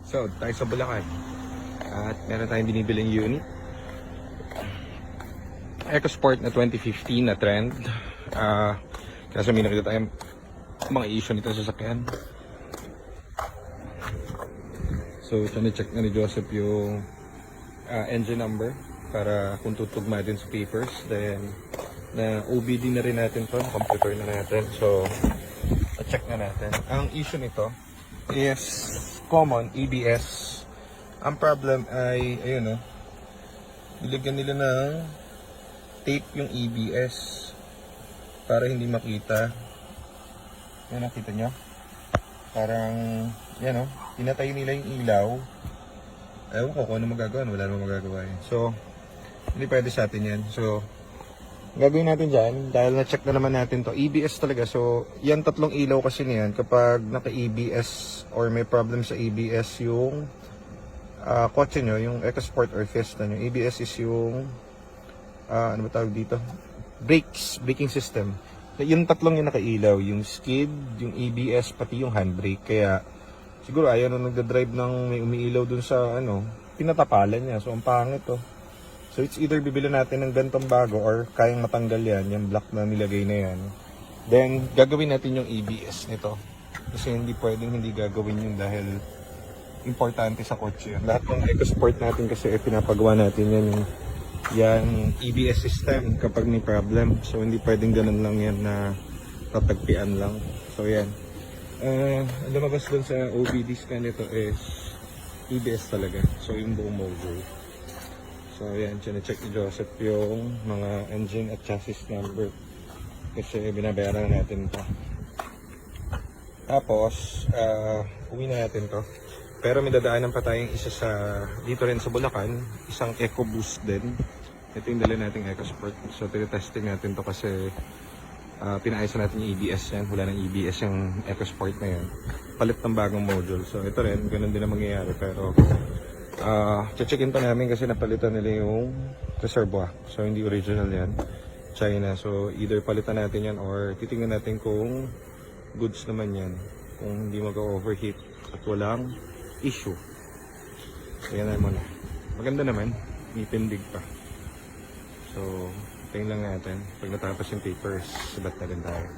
So, tayo sa Bulacan. At meron tayong binibiling unit. EcoSport na 2015 na trend. Kasi may nakita tayong mga issue nito sa sasakyan. So, check na ni Joseph yung engine number para kung tutugma din sa papers. Then, na OBD na rin natin to, computer na natin. So, check na natin. Ang issue nito is common, EBS. Ang problem ay, ayun o, nilagyan nila ng tape yung EBS para hindi makita. Yan, nakita nyo? Parang, yan o, pinatay nila yung ilaw. Ewan ko kung ano magagawa, wala namang magagawa eh. So, hindi pwede sa atin yan. So, gagawin natin dyan, dahil na-check na naman natin to, EBS talaga. So, yan tatlong ilaw kasi niyan, kapag naka-EBS or may problem sa EBS yung kotse nyo, yung EcoSport or Fiesta nyo, EBS is yung, ano ba tawag dito? Braking system. Yung tatlong yung nakailaw, yung skid, yung EBS, pati yung handbrake. Kaya, siguro ayaw nung nagda-drive ng may umiilaw dun sa, pinatapalan niya. So, ang pangit to. So, it's either bibili natin ng gantong bago or kayang matanggal yan, yung block na nilagay na yan. Then, gagawin natin yung EBS nito. Kasi hindi pwedeng hindi gagawin yun dahil importante sa kotse yun. Lahat ng EcoSport natin kasi pinapagawa natin yan yung EBS system kapag may problem. So, hindi pwedeng ganun lang yan na tatagpian lang. So, yan. Lumabas dun sa OBD scan nito is EBS talaga. So, yung buong module. So, ayan, check ni Joseph yung mga engine at chassis number kasi binabayaran natin ito. Tapos, uwi na natin to. Pero may dadaanan pa tayong isa sa, dito rin sa Bulacan, isang EcoBoost din. Ito yung dala nating EcoSport. So, tinitesting natin to kasi pinaayos natin yung EBS yan. Wala ng EBS yung EcoSport na yan. Palit ng bagong module. So, ito rin, ganun din ang mangyayari. Pero, checkin pa namin kasi napalitan nila yung reservoir. So, hindi original yan. China. So, either palitan natin yan or titingnan natin kung goods naman yan. Kung hindi mag-overheat at walang issue. So, yan na muna. Maganda naman. Ipindig pa. So, tingnan lang natin. Pag natapos yung papers, sabat na rin tayo.